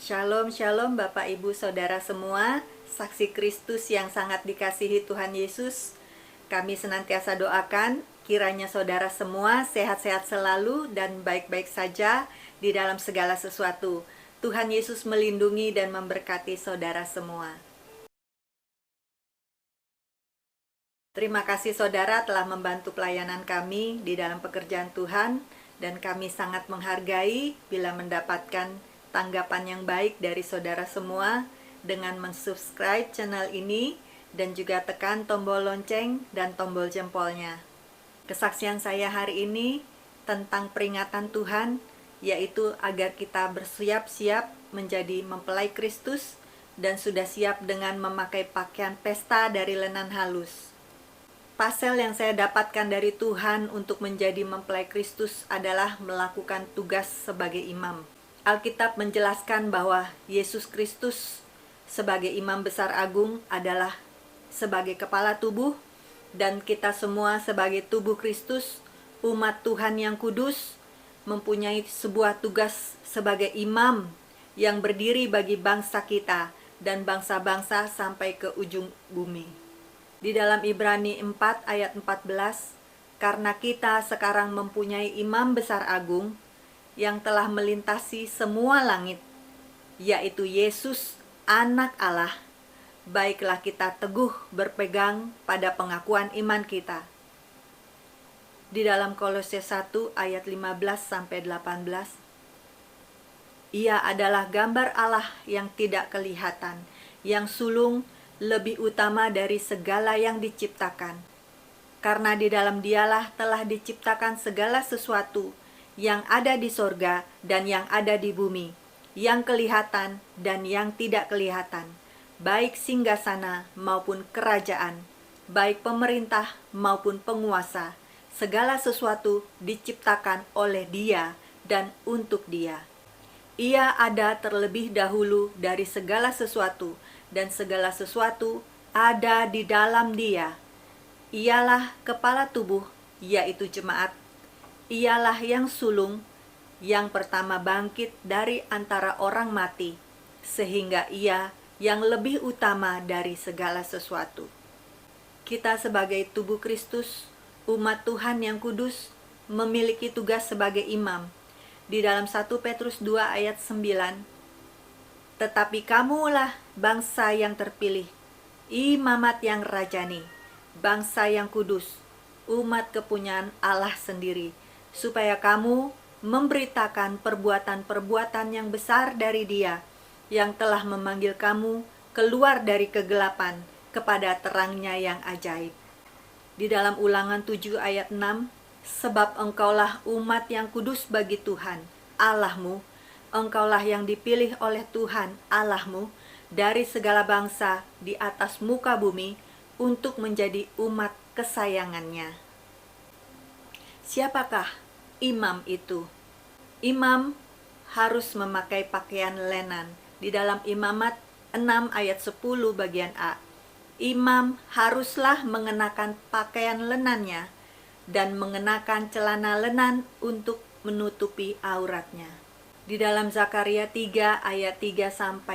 Shalom, shalom Bapak Ibu Saudara semua, saksi Kristus yang sangat dikasihi Tuhan Yesus. Kami senantiasa doakan kiranya saudara semua sehat-sehat selalu dan baik-baik saja di dalam segala sesuatu. Tuhan Yesus melindungi dan memberkati saudara semua. Terima kasih saudara telah membantu pelayanan kami di dalam pekerjaan Tuhan, dan kami sangat menghargai bila mendapatkan tanggapan yang baik dari saudara semua dengan mensubscribe channel ini dan juga tekan tombol lonceng dan tombol jempolnya. Kesaksian saya hari ini tentang peringatan Tuhan, yaitu agar kita bersiap-siap menjadi mempelai Kristus dan sudah siap dengan memakai pakaian pesta dari lenan halus. Pasal yang saya dapatkan dari Tuhan untuk menjadi mempelai Kristus adalah melakukan tugas sebagai imam. Alkitab menjelaskan bahwa Yesus Kristus sebagai imam besar agung adalah sebagai kepala tubuh, dan kita semua sebagai tubuh Kristus, umat Tuhan yang kudus, mempunyai sebuah tugas sebagai imam yang berdiri bagi bangsa kita dan bangsa-bangsa sampai ke ujung bumi. Di dalam Ibrani 4 ayat 14, karena kita sekarang mempunyai imam besar agung yang telah melintasi semua langit, yaitu Yesus, Anak Allah, baiklah kita teguh berpegang pada pengakuan iman kita. Di dalam Kolose 1 ayat 15-18, Ia adalah gambar Allah yang tidak kelihatan, yang sulung, lebih utama dari segala yang diciptakan. Karena di dalam Dialah telah diciptakan segala sesuatu yang ada di sorga dan yang ada di bumi, yang kelihatan dan yang tidak kelihatan, baik singgasana maupun kerajaan, baik pemerintah maupun penguasa. Segala sesuatu diciptakan oleh Dia dan untuk Dia. Ia ada terlebih dahulu dari segala sesuatu, dan segala sesuatu ada di dalam Dia. Ialah kepala tubuh, yaitu jemaat. Ialah yang sulung, yang pertama bangkit dari antara orang mati, sehingga Ia yang lebih utama dari segala sesuatu. Kita sebagai tubuh Kristus, umat Tuhan yang kudus, memiliki tugas sebagai imam. Di dalam 1 Petrus 2 ayat 9, tetapi kamulah bangsa yang terpilih, imamat yang rajani, bangsa yang kudus, umat kepunyaan Allah sendiri, supaya kamu memberitakan perbuatan-perbuatan yang besar dari Dia, yang telah memanggil kamu keluar dari kegelapan kepada terangnya yang ajaib. Di dalam Ulangan 7 ayat 6, sebab engkaulah umat yang kudus bagi Tuhan, Allahmu, engkaulah yang dipilih oleh Tuhan, Allahmu, dari segala bangsa di atas muka bumi, untuk menjadi umat kesayangannya. Siapakah imam itu? Imam harus memakai pakaian lenan. Di dalam Imamat 6 ayat 10 bagian A, imam haruslah mengenakan pakaian lenannya dan mengenakan celana lenan untuk menutupi auratnya. Di dalam Zakaria 3 ayat 3-9,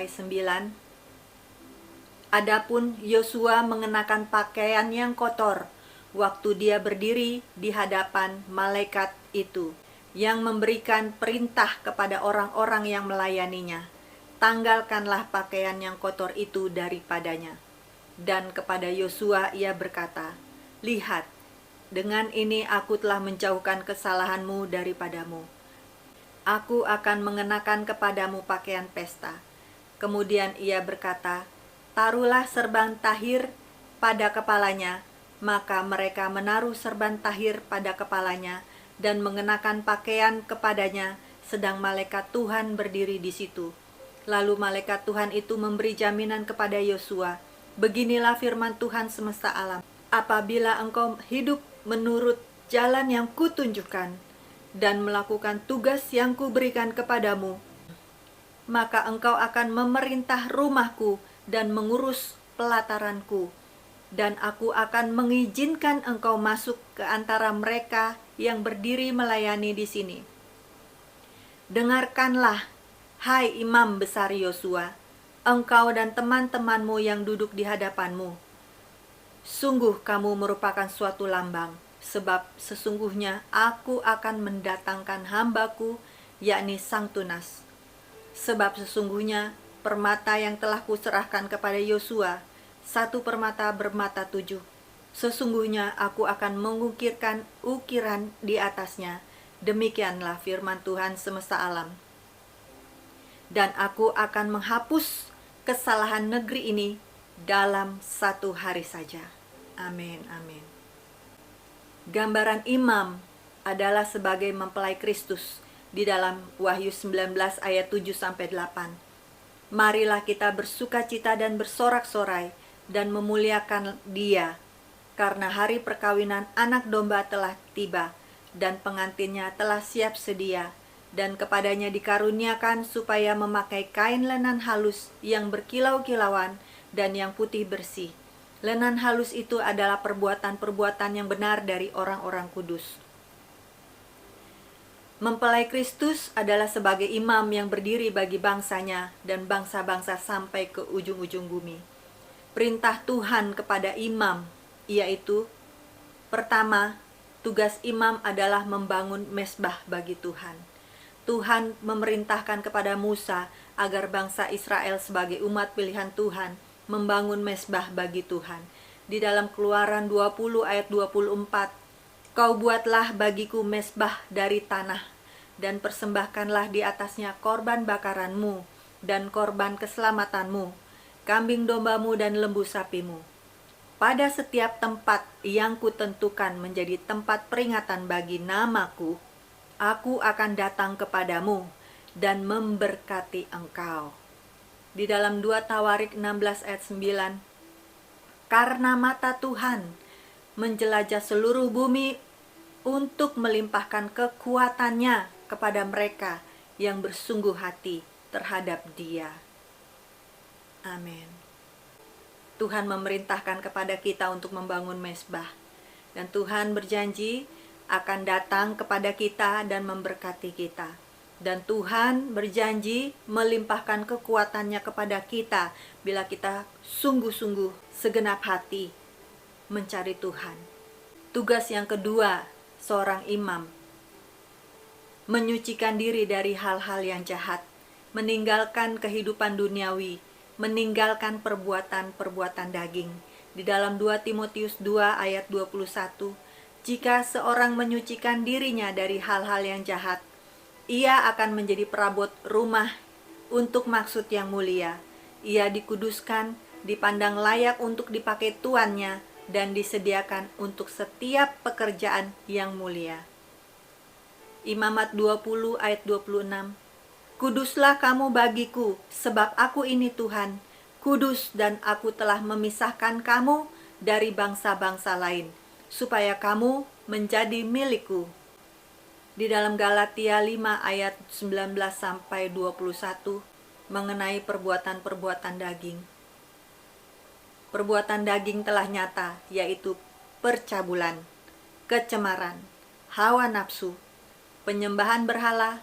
adapun Yosua mengenakan pakaian yang kotor waktu dia berdiri di hadapan malaikat itu, yang memberikan perintah kepada orang-orang yang melayaninya, tanggalkanlah pakaian yang kotor itu daripadanya. Dan kepada Yosua ia berkata, lihat, dengan ini aku telah menjauhkan kesalahanmu daripadamu. Aku akan mengenakan kepadamu pakaian pesta. Kemudian ia berkata, taruhlah serban tahir pada kepalanya. Maka mereka menaruh serban tahir pada kepalanya dan mengenakan pakaian kepadanya, sedang malaikat Tuhan berdiri di situ. Lalu malaikat Tuhan itu memberi jaminan kepada Yosua, beginilah firman Tuhan semesta alam, apabila engkau hidup menurut jalan yang kutunjukkan dan melakukan tugas yang kuberikan kepadamu, maka engkau akan memerintah rumahku dan mengurus pelataranku, dan aku akan mengizinkan engkau masuk ke antara mereka yang berdiri melayani di sini. Dengarkanlah Hai imam besar Yosua, engkau dan teman-temanmu yang duduk di hadapanmu, sungguh kamu merupakan suatu lambang, sebab sesungguhnya aku akan mendatangkan hambaku, yakni Sang Tunas. Sebab sesungguhnya permata yang telah kuserahkan kepada Yosua, satu permata bermata 7. Sesungguhnya aku akan mengukirkan ukiran di atasnya. Demikianlah firman Tuhan semesta alam. Dan aku akan menghapus kesalahan negeri ini dalam 1 hari saja. Amin, amin. Gambaran imam adalah sebagai mempelai Kristus di dalam Wahyu 19 ayat 7-8. Marilah kita bersukacita dan bersorak-sorai dan memuliakan Dia, karena hari perkawinan anak domba telah tiba dan pengantinnya telah siap sedia, dan kepadanya dikaruniakan supaya memakai kain lenan halus yang berkilau-kilauan dan yang putih bersih. Lenan halus itu adalah perbuatan-perbuatan yang benar dari orang-orang kudus. Mempelai Kristus adalah sebagai imam yang berdiri bagi bangsanya dan bangsa-bangsa sampai ke ujung-ujung bumi. Perintah Tuhan kepada imam yaitu, pertama, tugas imam adalah membangun mezbah bagi Tuhan. Tuhan memerintahkan kepada Musa agar bangsa Israel sebagai umat pilihan Tuhan membangun mezbah bagi Tuhan. Di dalam Keluaran 20 ayat 24, kau buatlah bagiku mezbah dari tanah, dan persembahkanlah di atasnya korban bakaranmu dan korban keselamatanmu, kambing dombamu dan lembu sapimu. Pada setiap tempat yang kutentukan menjadi tempat peringatan bagi namaku, aku akan datang kepadamu dan memberkati engkau. Di dalam 2 Tawarik 16 ayat 9, karena mata Tuhan menjelajah seluruh bumi untuk melimpahkan kekuatannya kepada mereka yang bersungguh hati terhadap Dia. Amin. Tuhan memerintahkan kepada kita untuk membangun mezbah, dan Tuhan berjanji akan datang kepada kita dan memberkati kita. Dan Tuhan berjanji melimpahkan kekuatannya kepada kita bila kita sungguh-sungguh segenap hati mencari Tuhan. Tugas yang kedua seorang imam, menyucikan diri dari hal-hal yang jahat, meninggalkan kehidupan duniawi, meninggalkan perbuatan-perbuatan daging. Di dalam 2 Timotius 2 ayat 21, jika seorang menyucikan dirinya dari hal-hal yang jahat, ia akan menjadi perabot rumah untuk maksud yang mulia. Ia dikuduskan, dipandang layak untuk dipakai tuannya, dan disediakan untuk setiap pekerjaan yang mulia. Imamat 20 ayat 26, kuduslah kamu bagiku, sebab aku ini Tuhan, kudus, dan aku telah memisahkan kamu dari bangsa-bangsa lain, supaya kamu menjadi milikku. Di dalam Galatia 5 ayat 19-21 mengenai perbuatan-perbuatan daging. Perbuatan daging telah nyata, yaitu percabulan, kecemaran, hawa nafsu, penyembahan berhala,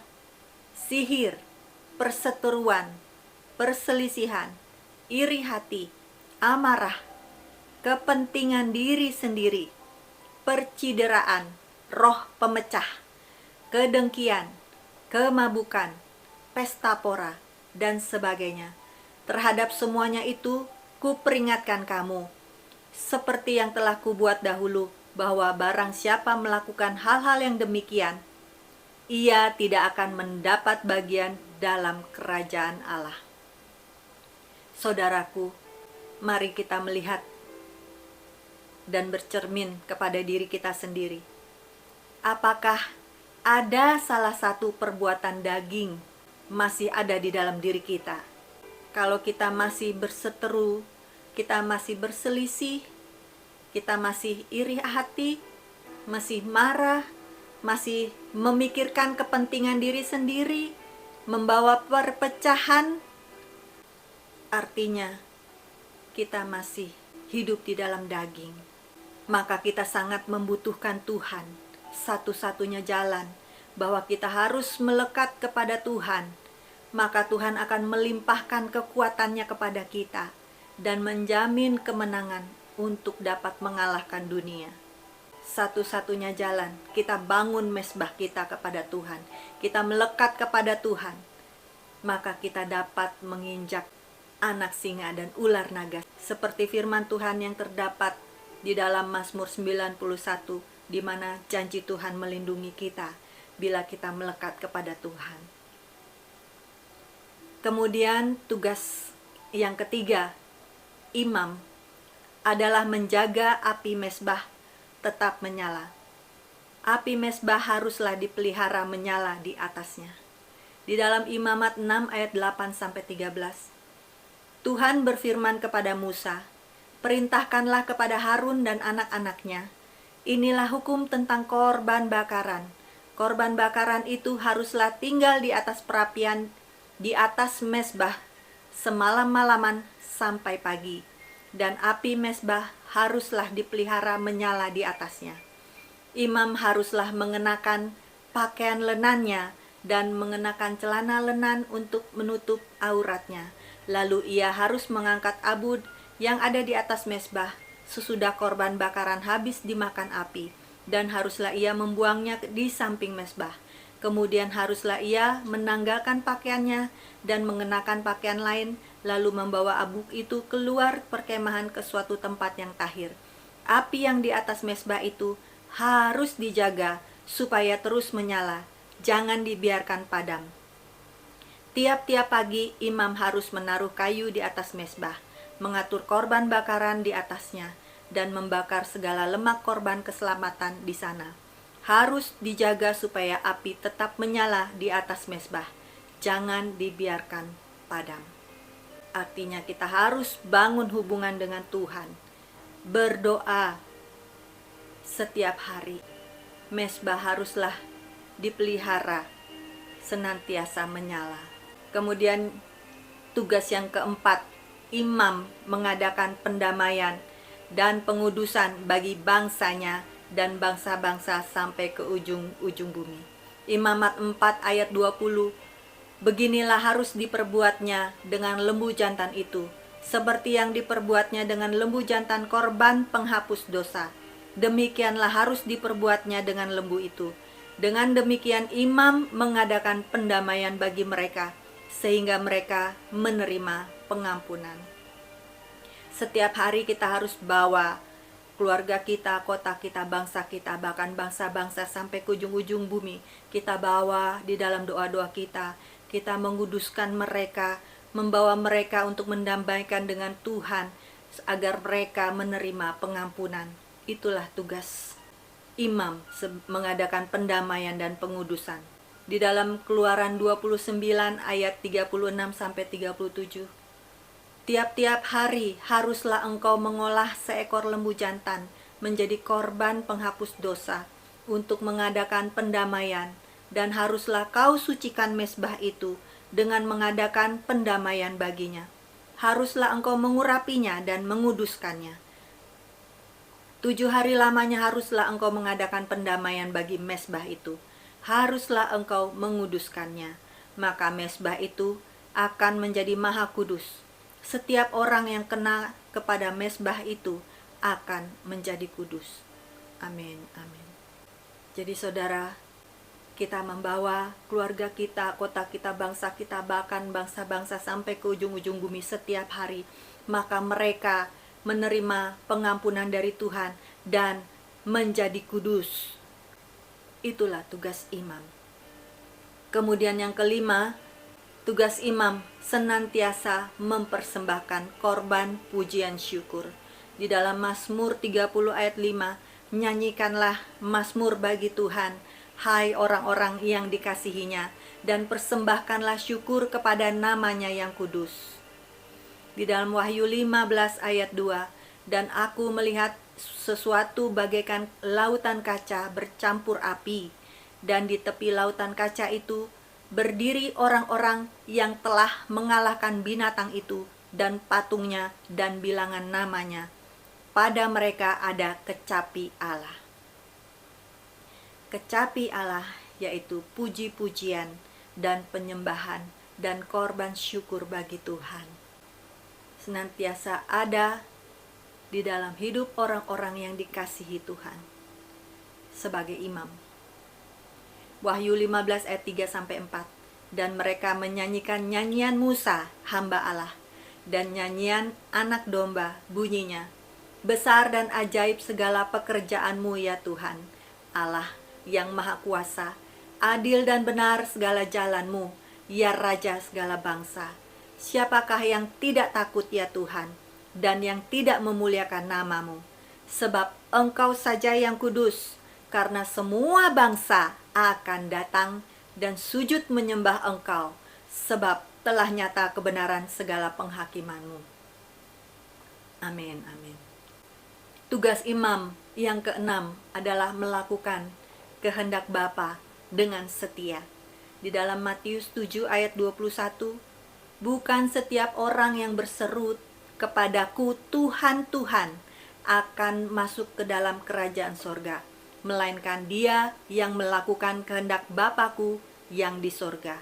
sihir, perseteruan, perselisihan, iri hati, amarah, kepentingan diri sendiri, percideraan, roh pemecah, kedengkian, kemabukan, pesta pora, dan sebagainya. Terhadap semuanya itu, kuperingatkan kamu, seperti yang telah kubuat dahulu, bahwa barang siapa melakukan hal-hal yang demikian, ia tidak akan mendapat bagian dalam kerajaan Allah. Saudaraku, mari kita melihat dan bercermin kepada diri kita sendiri. Apakah ada salah satu perbuatan daging masih ada di dalam diri kita? Kalau kita masih berseteru, kita masih berselisih, kita masih iri hati, masih marah, masih memikirkan kepentingan diri sendiri, membawa perpecahan, artinya kita masih hidup di dalam daging. Maka kita sangat membutuhkan Tuhan. Satu-satunya jalan bahwa kita harus melekat kepada Tuhan, maka Tuhan akan melimpahkan kekuatannya kepada kita dan menjamin kemenangan untuk dapat mengalahkan dunia. Satu-satunya jalan, kita bangun mezbah kita kepada Tuhan, kita melekat kepada Tuhan, maka kita dapat menginjak anak singa dan ular naga. Seperti firman Tuhan yang terdapat di dalam Mazmur 91, di mana janji Tuhan melindungi kita bila kita melekat kepada Tuhan. Kemudian tugas yang ketiga, imam, adalah menjaga api mezbah tetap menyala. Api mezbah haruslah dipelihara menyala di atasnya. Di dalam Imamat 6 ayat 8-13, Tuhan berfirman kepada Musa, "Perintahkanlah kepada Harun dan anak-anaknya, inilah hukum tentang korban bakaran. Korban bakaran itu haruslah tinggal di atas perapian, di atas mezbah, semalam-malaman sampai pagi. Dan api mezbah haruslah dipelihara menyala di atasnya. Imam haruslah mengenakan pakaian lenannya dan mengenakan celana lenan untuk menutup auratnya. Lalu ia harus mengangkat abud yang ada di atas mezbah sesudah korban bakaran habis dimakan api, dan haruslah ia membuangnya di samping mezbah. Kemudian haruslah ia menanggalkan pakaiannya dan mengenakan pakaian lain, lalu membawa abuk itu keluar perkemahan ke suatu tempat yang tahir. Api yang di atas mezbah itu harus dijaga supaya terus menyala, jangan dibiarkan padam. Tiap-tiap pagi imam harus menaruh kayu di atas mezbah, mengatur korban bakaran di atasnya, dan membakar segala lemak korban keselamatan di sana. Harus dijaga supaya api tetap menyala di atas mezbah, jangan dibiarkan padam. Artinya kita harus bangun hubungan dengan Tuhan, berdoa setiap hari. Mezbah haruslah dipelihara, senantiasa menyala. Kemudian tugas yang keempat, imam mengadakan pendamaian dan pengudusan bagi bangsanya dan bangsa-bangsa sampai ke ujung-ujung bumi. Imamat 4 ayat 20, beginilah harus diperbuatnya dengan lembu jantan itu, seperti yang diperbuatnya dengan lembu jantan korban penghapus dosa. Demikianlah harus diperbuatnya dengan lembu itu. Dengan demikian imam mengadakan pendamaian bagi mereka, sehingga mereka menerima pengampunan. Setiap hari kita harus bawa keluarga kita, kota kita, bangsa kita, bahkan bangsa-bangsa sampai ke ujung-ujung bumi. Kita bawa di dalam doa-doa kita. Kita menguduskan mereka, membawa mereka untuk mendamaikan dengan Tuhan, agar mereka menerima pengampunan. Itulah tugas imam, mengadakan pendamaian dan pengudusan. Di dalam Keluaran 29 ayat 36-37, tiap-tiap hari haruslah engkau mengolah seekor lembu jantan menjadi korban penghapus dosa untuk mengadakan pendamaian, dan haruslah kau sucikan mezbah itu dengan mengadakan pendamaian baginya. Haruslah engkau mengurapinya dan menguduskannya. 7 hari lamanya haruslah engkau mengadakan pendamaian bagi mezbah itu. Haruslah engkau menguduskannya. Maka mezbah itu akan menjadi maha kudus. Setiap orang yang kena kepada mezbah itu akan menjadi kudus. Amin, amin. Jadi saudara, kita membawa keluarga kita, kota kita, bangsa kita, bahkan bangsa-bangsa sampai ke ujung-ujung bumi setiap hari. Maka mereka menerima pengampunan dari Tuhan dan menjadi kudus. Itulah tugas imam. Kemudian yang kelima, tugas imam senantiasa mempersembahkan korban pujian syukur. Di dalam Mazmur 30 ayat 5, nyanyikanlah mazmur bagi Tuhan, hai orang-orang yang dikasihinya, dan persembahkanlah syukur kepada namanya yang kudus. Di dalam Wahyu 15 ayat 2, dan aku melihat sesuatu bagaikan lautan kaca bercampur api, dan di tepi lautan kaca itu berdiri orang-orang yang telah mengalahkan binatang itu dan patungnya dan bilangan namanya. Pada mereka ada kecapi Allah. Kecapi Allah yaitu puji-pujian dan penyembahan dan korban syukur bagi Tuhan senantiasa ada di dalam hidup orang-orang yang dikasihi Tuhan sebagai imam. Wahyu 15 ayat 3-4. Dan mereka menyanyikan nyanyian Musa, hamba Allah, dan nyanyian anak domba, bunyinya, besar dan ajaib segala pekerjaan-Mu ya Tuhan, Allah yang maha kuasa, adil dan benar segala jalan-Mu, ya Raja segala bangsa. Siapakah yang tidak takut ya Tuhan, dan yang tidak memuliakan nama-Mu? Sebab Engkau saja yang kudus, karena semua bangsa akan datang dan sujud menyembah Engkau, sebab telah nyata kebenaran segala penghakiman-Mu. Amin, amin. Tugas imam yang keenam adalah melakukan kehendak Bapa dengan setia. Di dalam Matius 7 ayat 21, bukan setiap orang yang berseru kepadaku Tuhan, Tuhan akan masuk ke dalam kerajaan sorga, melainkan dia yang melakukan kehendak Bapa-Ku yang di sorga.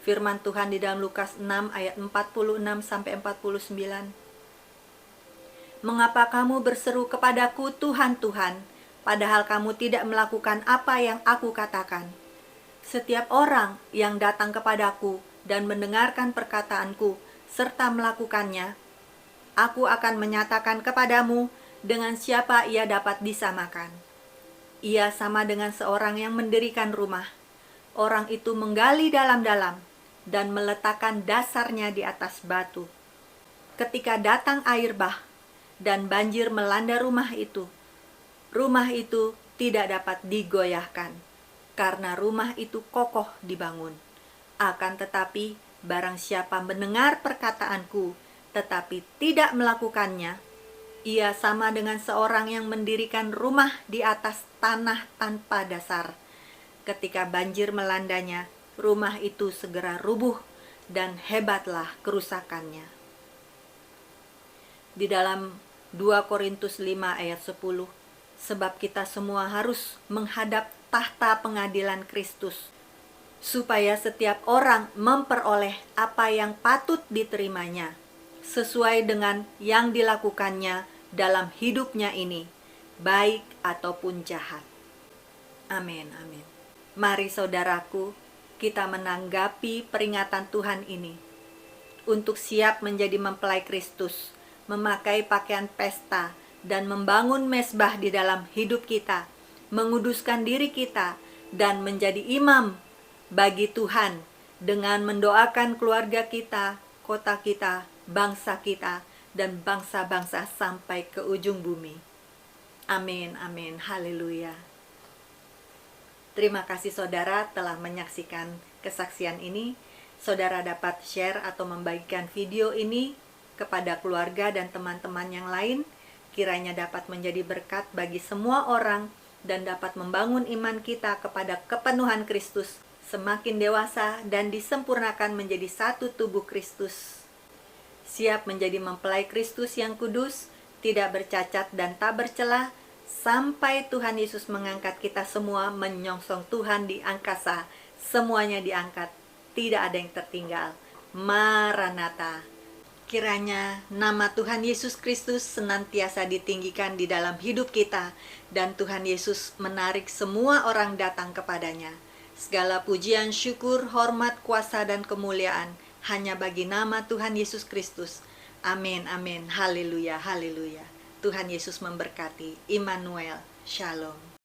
Firman Tuhan di dalam Lukas 6 ayat 46-49. Mengapa kamu berseru kepadaku Tuhan, Tuhan, padahal kamu tidak melakukan apa yang aku katakan? Setiap orang yang datang kepadaku dan mendengarkan perkataanku serta melakukannya, aku akan menyatakan kepadamu dengan siapa ia dapat disamakan. Ia sama dengan seorang yang mendirikan rumah. Orang itu menggali dalam-dalam dan meletakkan dasarnya di atas batu. Ketika datang air bah dan banjir melanda rumah itu tidak dapat digoyahkan, karena rumah itu kokoh dibangun. Akan tetapi, barang siapa mendengar perkataanku, tetapi tidak melakukannya, ia sama dengan seorang yang mendirikan rumah di atas tanah tanpa dasar. Ketika banjir melandanya, rumah itu segera rubuh dan hebatlah kerusakannya. Di dalam 2 Korintus 5 ayat 10, sebab kita semua harus menghadap tahta pengadilan Kristus, supaya setiap orang memperoleh apa yang patut diterimanya, sesuai dengan yang dilakukannya dalam hidupnya ini, baik ataupun jahat. Amin, amin. Mari saudaraku, kita menanggapi peringatan Tuhan ini untuk siap menjadi mempelai Kristus, memakai pakaian pesta, dan membangun mezbah di dalam hidup kita, menguduskan diri kita, dan menjadi imam bagi Tuhan dengan mendoakan keluarga kita, kota kita, bangsa kita, dan bangsa-bangsa sampai ke ujung bumi. Amin, amin, haleluya. Terima kasih saudara telah menyaksikan kesaksian ini. Saudara dapat share atau membagikan video ini kepada keluarga dan teman-teman yang lain. Kiranya dapat menjadi berkat bagi semua orang dan dapat membangun iman kita kepada kepenuhan Kristus, semakin dewasa dan disempurnakan menjadi satu tubuh Kristus, siap menjadi mempelai Kristus yang kudus, tidak bercacat dan tak bercela, sampai Tuhan Yesus mengangkat kita semua menyongsong Tuhan di angkasa. Semuanya diangkat, tidak ada yang tertinggal. Maranatha. Kiranya nama Tuhan Yesus Kristus senantiasa ditinggikan di dalam hidup kita, dan Tuhan Yesus menarik semua orang datang kepadanya. Segala pujian, syukur, hormat, kuasa, dan kemuliaan hanya bagi nama Tuhan Yesus Kristus. Amin, amin, haleluya, haleluya. Tuhan Yesus memberkati. Immanuel, Shalom.